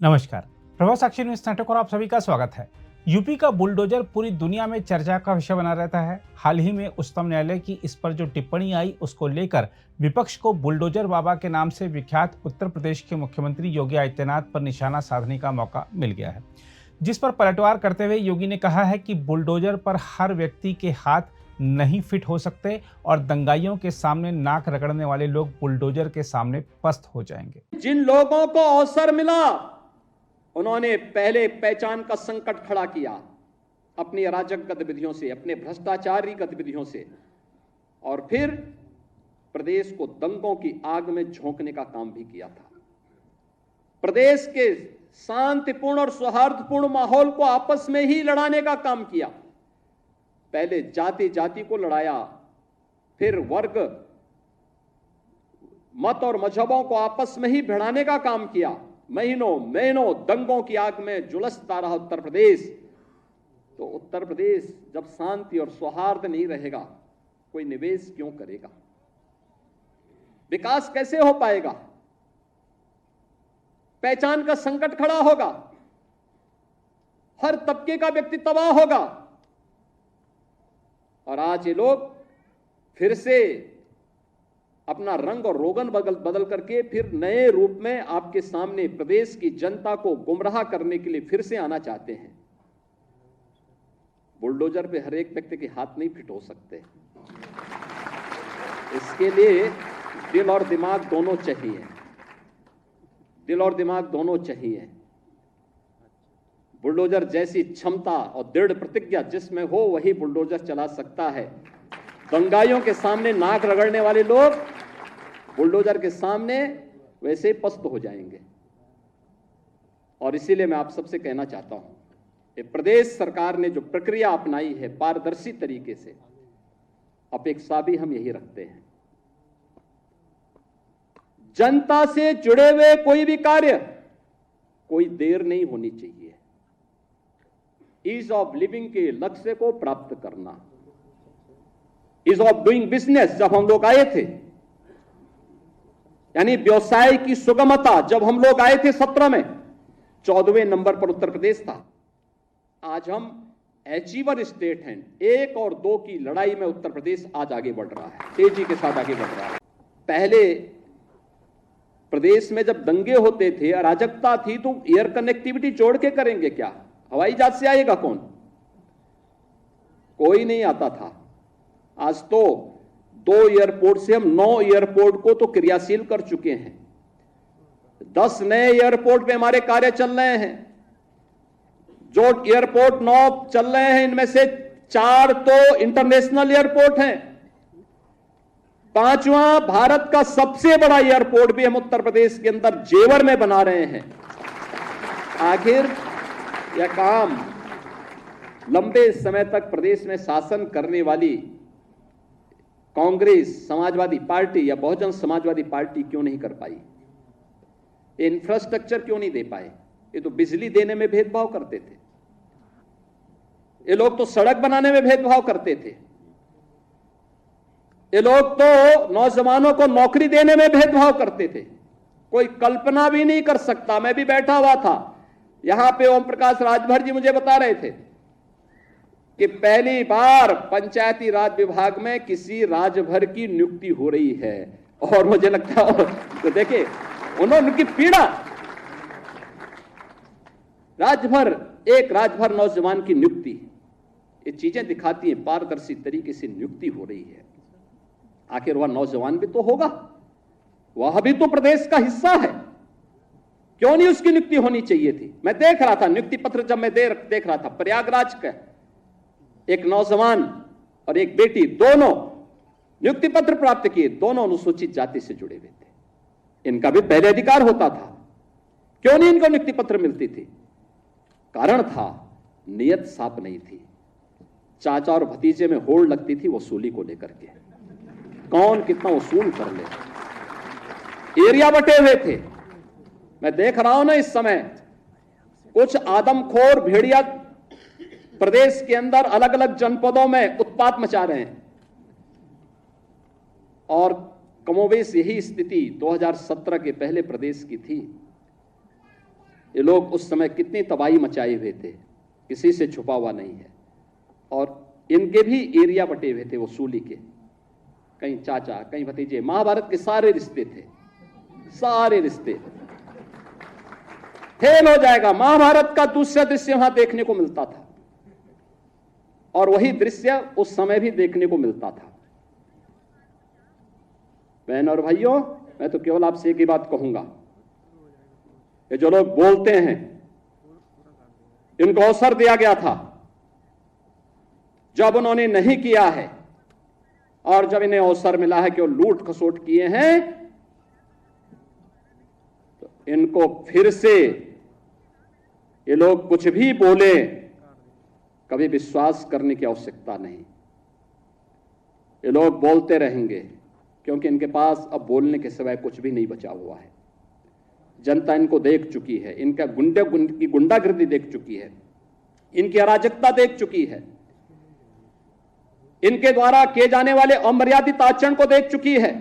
नमस्कार। प्रभाव साक्षी news network और आप सभी का स्वागत है। यूपी का बुलडोजर पूरी दुनिया में चर्चा का विषय बना रहता है। हाल ही में उच्चतम न्यायालय की इस पर जो टिप्पणी आई, उसको लेकर विपक्ष को बुलडोजर बाबा के नाम से विख्यात उत्तर प्रदेश के मुख्यमंत्री योगी आदित्यनाथ पर निशाना साधने का मौका मिल गया है, जिस पर पलटवार करते हुए योगी ने कहा है कि बुलडोजर पर हर व्यक्ति के हाथ नहीं फिट हो सकते और दंगाइयों के सामने नाक रगड़ने वाले लोग बुलडोजर के सामने पस्त हो जाएंगे। जिन लोगों को अवसर मिला, उन्होंने पहले पहचान का संकट खड़ा किया अपनी अराजक गतिविधियों से, अपने भ्रष्टाचारी गतिविधियों से, और फिर प्रदेश को दंगों की आग में झोंकने का काम भी किया था। प्रदेश के शांतिपूर्ण और सौहार्दपूर्ण माहौल को आपस में ही लड़ाने का काम किया। पहले जाति जाति को लड़ाया, फिर वर्ग, मत और मजहबों को आपस में ही भिड़ाने का काम किया। महीनों महीनों दंगों की आग में झुलसता रहा उत्तर प्रदेश। तो उत्तर प्रदेश जब शांति और सौहार्द नहीं रहेगा, कोई निवेश क्यों करेगा? विकास कैसे हो पाएगा? पहचान का संकट खड़ा होगा, हर तबके का व्यक्ति तबाह होगा। और आज ये लोग फिर से अपना रंग और रोगन बदल करके फिर नए रूप में आपके सामने प्रदेश की जनता को गुमराह करने के लिए फिर से आना चाहते हैं। बुलडोजर पे हर एक व्यक्ति के हाथ नहीं फिट हो सकते। इसके लिए दिल और दिमाग दोनों चाहिए। दिल और दिमाग दोनों चाहिए। बुलडोजर जैसी क्षमता और दृढ़ प्रतिज्ञा जिसमें हो, वही बुलडोजर चला सकता है। दंगाइयों के सामने नाक रगड़ने वाले लोग बुलडोजर के सामने वैसे ही पस्त हो जाएंगे। और इसीलिए मैं आप सबसे कहना चाहता हूं कि प्रदेश सरकार ने जो प्रक्रिया अपनाई है पारदर्शी तरीके से, अपेक्षा भी हम यही रखते हैं। जनता से जुड़े हुए कोई भी कार्य, कोई देर नहीं होनी चाहिए। ईज ऑफ लिविंग के लक्ष्य को प्राप्त करना, ईज ऑफ डूइंग बिजनेस, जब हम लोग आए थे, यानी व्यवसाय की सुगमता, जब हम लोग आए थे 17 में, 14वें नंबर पर उत्तर प्रदेश था। आज हम अचीवर स्टेट हैं। 1 और 2 की लड़ाई में उत्तर प्रदेश आज आगे बढ़ रहा है, तेजी के साथ आगे बढ़ रहा है। पहले प्रदेश में जब दंगे होते थे, अराजकता थी, तो एयर कनेक्टिविटी जोड़ के करेंगे क्या? हवाई जहाज से आएगा कौन? कोई नहीं आता था। आज तो 2 एयरपोर्ट से हम 9 एयरपोर्ट को तो क्रियाशील कर चुके हैं। 10 नए एयरपोर्ट पे हमारे कार्य चल रहे हैं। जो एयरपोर्ट 9 चल रहे हैं, इनमें से 4 तो इंटरनेशनल एयरपोर्ट हैं। 5वां भारत का सबसे बड़ा एयरपोर्ट भी हम उत्तर प्रदेश के अंदर जेवर में बना रहे हैं। आखिर यह काम लंबे समय तक प्रदेश में शासन करने वाली कांग्रेस, समाजवादी पार्टी या बहुजन समाजवादी पार्टी क्यों नहीं कर पाई? इंफ्रास्ट्रक्चर क्यों नहीं दे पाए? ये तो बिजली देने में भेदभाव करते थे। ये लोग तो सड़क बनाने में भेदभाव करते थे। ये लोग तो नौजवानों को नौकरी देने में भेदभाव करते थे। कोई कल्पना भी नहीं कर सकता। मैं भी बैठा हुआ था यहां पे, ओम प्रकाश राजभर जी मुझे बता रहे थे कि पहली बार पंचायती राज विभाग में किसी राजभर की नियुक्ति हो रही है। और मुझे लगता है, तो देखिए उन्होंने की पीड़ा, राजभर, एक राजभर नौजवान की नियुक्ति, ये चीजें दिखाती हैं पारदर्शी तरीके से नियुक्ति हो रही है। आखिर वह नौजवान भी तो होगा, वह भी तो प्रदेश का हिस्सा है। क्यों नहीं उसकी नियुक्ति होनी चाहिए थी? मैं देख रहा था नियुक्ति पत्र, जब मैं देख रहा था, प्रयागराज का एक नौजवान और एक बेटी, दोनों नियुक्ति पत्र प्राप्त किए, दोनों अनुसूचित जाति से जुड़े हुए थे। इनका भी पहले अधिकार होता था, क्यों नहीं इनको नियुक्ति पत्र मिलती थी? कारण था नियत साफ नहीं थी। चाचा और भतीजे में होड़ लगती थी वसूली को लेकर के, कौन कितना वसूल कर ले। एरिया बटे हुए थे। मैं देख रहा हूं ना इस समय कुछ आदमखोर भेड़िया प्रदेश के अंदर अलग अलग जनपदों में उत्पात मचा रहे हैं। और कमोबेश यही स्थिति 2017 के पहले प्रदेश की थी। ये लोग उस समय कितनी तबाही मचाए हुए थे, किसी से छुपा हुआ नहीं है। और इनके भी एरिया बटे हुए थे वसूली के, कहीं चाचा कहीं भतीजे, महाभारत के सारे रिश्ते थे, सारे रिश्ते। फेल हो जाएगा। महाभारत का दूसरा दृश्य वहां देखने को मिलता था और वही दृश्य उस समय भी देखने को मिलता था। बहन और भाइयों, मैं तो केवल आपसे एक ही बात कहूंगा, ये जो लोग बोलते हैं इनको अवसर दिया गया था, जब उन्होंने नहीं किया है और जब इन्हें अवसर मिला है कि वो लूट खसोट किए हैं, तो इनको फिर से ये लोग कुछ भी बोले, कभी विश्वास करने की आवश्यकता नहीं। ये लोग बोलते रहेंगे क्योंकि इनके पास अब बोलने के सिवाय कुछ भी नहीं बचा हुआ है। जनता इनको देख चुकी है, इनका की गुंडागर्दी देख चुकी है, इनकी अराजकता देख चुकी है, इनके द्वारा किए जाने वाले अमर्यादित आचरण को देख चुकी है।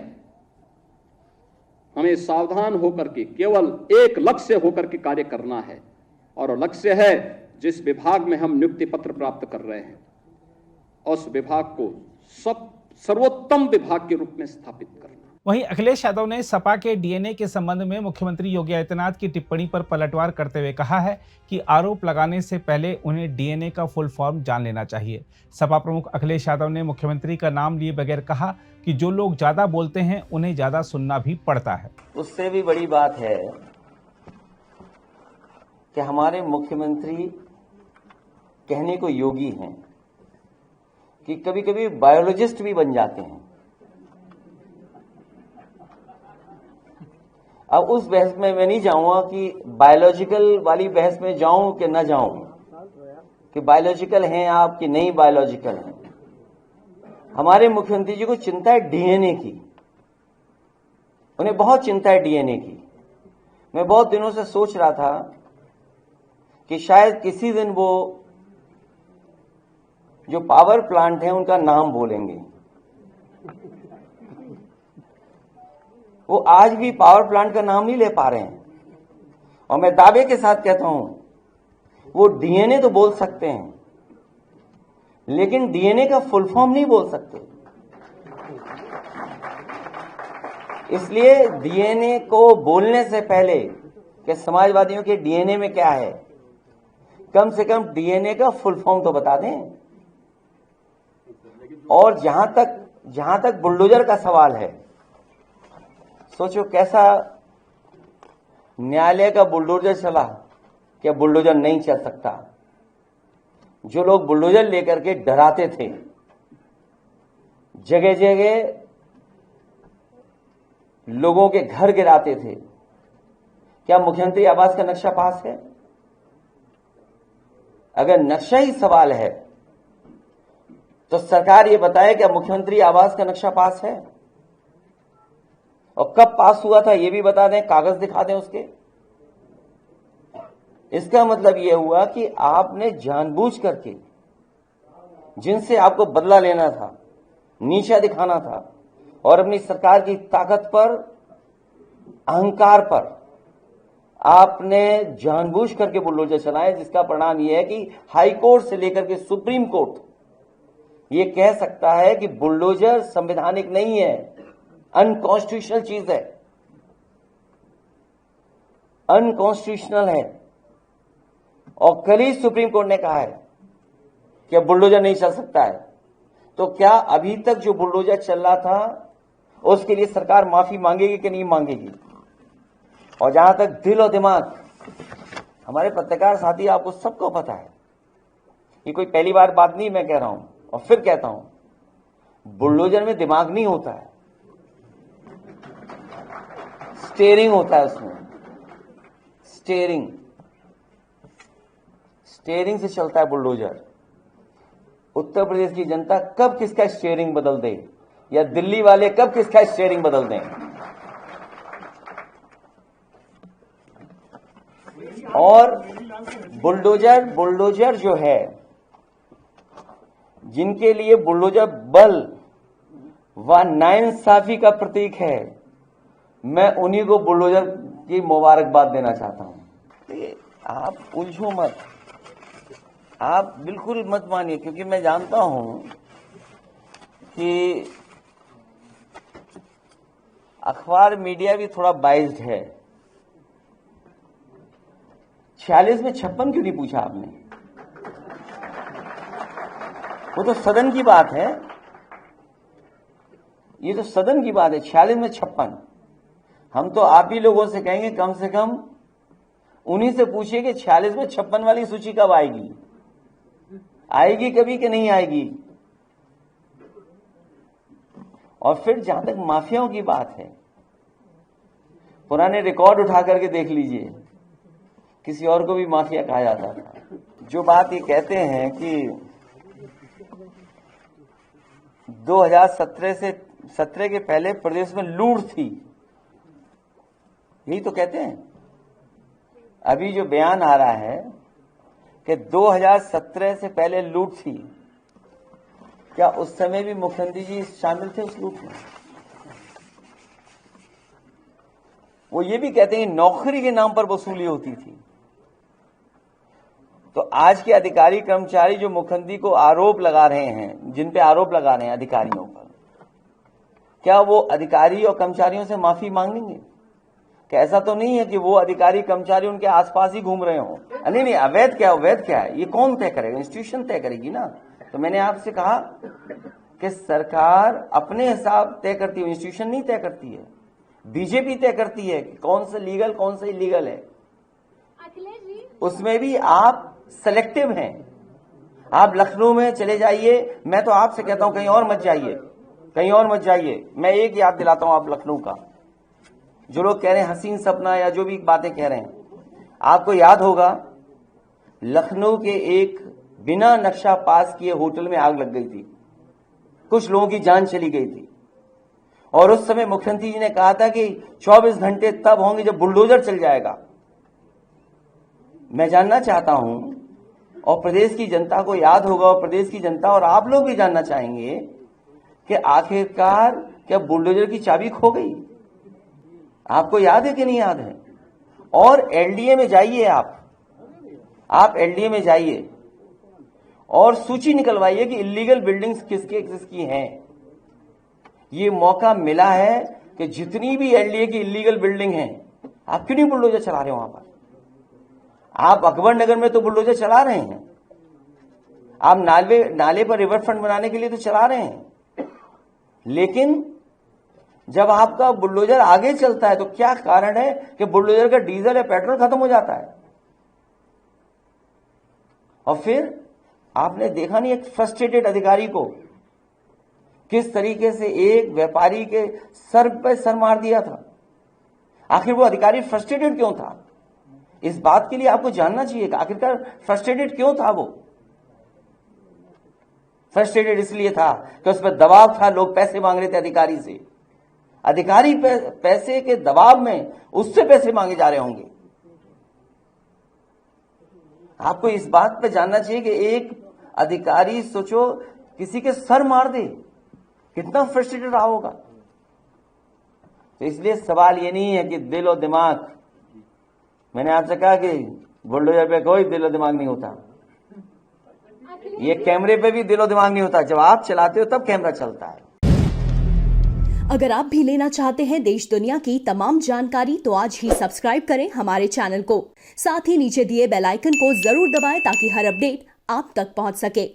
हमें सावधान होकर के केवल एक लक्ष्य होकर के कार्य करना है, और लक्ष्य है जिस विभाग में हम नियुक्ति पत्र प्राप्त कर रहे हैं उस विभाग को सर्वोत्तम विभाग के रूप में स्थापित करना। वहीं अखिलेश यादव ने सपा के डीएनए के संबंध में मुख्यमंत्री योगी आदित्यनाथ की टिप्पणी पर पलटवार करते हुए कहा है कि आरोप लगाने से पहले उन्हें डीएनए का फुल फॉर्म जान लेना चाहिए। सपा प्रमुख अखिलेश यादव ने मुख्यमंत्री का नाम लिए बगैर कहा कि जो लोग ज्यादा बोलते हैं उन्हें ज्यादा सुनना भी पड़ता है। उससे भी बड़ी बात है कि हमारे मुख्यमंत्री कहने को योगी हैं कि कभी कभी बायोलॉजिस्ट भी बन जाते हैं। अब उस बहस में मैं नहीं जाऊंगा कि बायोलॉजिकल वाली बहस में जाऊं कि ना जाऊं, कि बायोलॉजिकल हैं आप कि नहीं बायोलॉजिकल हैं। हमारे मुख्यमंत्री जी को चिंता है डीएनए की, उन्हें बहुत चिंता है डीएनए की। मैं बहुत दिनों से सोच रहा था कि शायद किसी दिन वो जो पावर प्लांट है उनका नाम बोलेंगे। वो आज भी पावर प्लांट का नाम नहीं ले पा रहे हैं, और मैं दावे के साथ कहता हूं वो डीएनए तो बोल सकते हैं, लेकिन डीएनए का फुल फॉर्म नहीं बोल सकते। इसलिए डीएनए को बोलने से पहले कि समाजवादियों के डीएनए में क्या है, कम से कम डीएनए का फुल फॉर्म तो बता दें। और जहां तक बुलडोजर का सवाल है, सोचो कैसा न्यायालय का बुलडोजर चला, क्या बुलडोजर नहीं चल सकता। जो लोग बुलडोजर लेकर के डराते थे, जगह जगह लोगों के घर गिराते थे, क्या मुख्यमंत्री आवास का नक्शा पास है? अगर नक्शा ही सवाल है तो सरकार ये बताए क्या मुख्यमंत्री आवास का नक्शा पास है, और कब पास हुआ था ये भी बता दें, कागज दिखा दें उसके। इसका मतलब यह हुआ कि आपने जानबूझ करके जिनसे आपको बदला लेना था, नीचा दिखाना था, और अपनी सरकार की ताकत पर, अहंकार पर आपने जानबूझ करके बुलडोजर चलाए, जिसका परिणाम यह है कि हाई कोर्ट से लेकर के सुप्रीम कोर्ट ये कह सकता है कि बुलडोजर संवैधानिक नहीं है, अनकॉन्स्टिट्यूशनल चीज है, अनकॉन्स्टिट्यूशनल है। और कल ही सुप्रीम कोर्ट ने कहा है कि अब बुलडोजर नहीं चल सकता है। तो क्या अभी तक जो बुलडोजर चल रहा था उसके लिए सरकार माफी मांगेगी कि नहीं मांगेगी? और जहां तक दिल और दिमाग, हमारे पत्रकार साथी आपको सबको पता है, ये कोई पहली बार बात नहीं मैं कह रहा हूं, और फिर कहता हूं, बुलडोजर में दिमाग नहीं होता है, स्टीयरिंग होता है उसमें। स्टीयरिंग से चलता है बुलडोजर। उत्तर प्रदेश की जनता कब किसका स्टीयरिंग बदल दे, या दिल्ली वाले कब किसका स्टीयरिंग बदल दें। और बुलडोजर जो है, जिनके लिए बुलडोजर बल व नाइंसाफी का प्रतीक है, मैं उन्हीं को बुलडोजर की मुबारकबाद देना चाहता हूं। आप उलझो मत, आप बिल्कुल मत मानिए, क्योंकि मैं जानता हूं कि अखबार मीडिया भी थोड़ा बाइज्ड है। 46 में 56 क्यों नहीं पूछा आपने? वो तो सदन की बात है, ये तो सदन की बात है। 46 में 56 हम तो आप ही लोगों से कहेंगे, कम से कम उन्हीं से पूछिए कि 46 में 56 वाली सूची कब आएगी, आएगी कभी कि नहीं आएगी। और फिर जहां तक माफियाओं की बात है, पुराने रिकॉर्ड उठा करके देख लीजिए, किसी और को भी माफिया कहा जाता था। जो बात ये कहते हैं कि 2017 के पहले प्रदेश में लूट थी, यही तो कहते हैं। अभी जो बयान आ रहा है कि 2017 से पहले लूट थी, क्या उस समय भी मुख्यमंत्री जी शामिल थे उस लूट में? वो ये भी कहते हैं नौकरी के नाम पर वसूली होती थी। तो आज के अधिकारी कर्मचारी जो मुख्यमंत्री को आरोप लगा रहे हैं, जिन पे आरोप लगा रहे हैं अधिकारियों पर, क्या वो अधिकारी और कर्मचारियों से माफी मांगेंगे? क्या ऐसा तो नहीं है कि वो अधिकारी कर्मचारी उनके आसपास ही घूम रहे हों? नहीं, अवैध क्या है, ये कौन तय करेगा? इंस्टीट्यूशन तय करेगी ना। तो मैंने आपसे कहा कि सरकार अपने हिसाब तय करती है, इंस्टीट्यूशन नहीं तय करती है। बीजेपी तय करती है कि कौन सा लीगल कौन सा इलीगल है। उसमें भी आप सेलेक्टिव हैं। आप लखनऊ में चले जाइए, मैं तो आपसे कहता हूं कहीं और मत जाइए, कहीं और मत जाइए। मैं एक याद दिलाता हूं आप लखनऊ का, जो लोग कह रहे हैं हसीन सपना या जो भी बातें कह रहे हैं, आपको याद होगा लखनऊ के एक बिना नक्शा पास किए होटल में आग लग गई थी, कुछ लोगों की जान चली गई थी। और उस समय मुख्यमंत्री जी ने कहा था कि 24 घंटे तब होंगे जब बुलडोजर चल जाएगा। मैं जानना चाहता हूं, और प्रदेश की जनता को याद होगा, और प्रदेश की जनता और आप लोग भी जानना चाहेंगे कि आखिरकार क्या बुलडोजर की चाबी खो गई? आपको याद है कि नहीं याद है? और एलडीए में जाइए, आप एलडीए में जाइए और सूची निकलवाइए कि इलीगल बिल्डिंग्स किसकी हैं। ये मौका मिला है कि जितनी भी एलडीए की इलीगल बिल्डिंग है, आप क्यों नहीं बुलडोजर चला रहे हो वहां पर? आप अकबर नगर में तो बुलडोजर चला रहे हैं, आप नाले पर रिवर फ्रंट बनाने के लिए तो चला रहे हैं, लेकिन जब आपका बुलडोजर आगे चलता है तो क्या कारण है कि बुलडोजर का डीजल या पेट्रोल खत्म हो जाता है? और फिर आपने देखा नहीं एक फ्रस्ट्रेटेड अधिकारी को किस तरीके से एक व्यापारी के सर पे सर मार दिया था। आखिर वो अधिकारी फ्रस्ट्रेटेड क्यों था? इस बात के लिए आपको जानना चाहिए कि आखिरकार फ्रस्ट्रेटेड क्यों था वो। फ्रस्ट्रेटेड इसलिए था कि उस पर दबाव था, लोग पैसे मांग रहे थे अधिकारी से, अधिकारी पैसे के दबाव में उससे पैसे मांगे जा रहे होंगे। आपको इस बात पे जानना चाहिए कि एक अधिकारी सोचो किसी के सर मार दे, कितना फ्रस्ट्रेटेड रहा होगा। तो इसलिए सवाल ये नहीं है कि दिल और दिमाग, मैंने आपसे कहा कि बुलडोजर पे कोई दिल और दिमाग नहीं होता, ये कैमरे पे भी दिल और दिमाग नहीं होता, जब आप चलाते हो तब कैमरा चलता है। अगर आप भी लेना चाहते हैं देश दुनिया की तमाम जानकारी तो आज ही सब्सक्राइब करें हमारे चैनल को। साथ ही नीचे दिए बेल आइकन को जरूर दबाएं ताकि हर अपडेट आप तक पहुंच सके।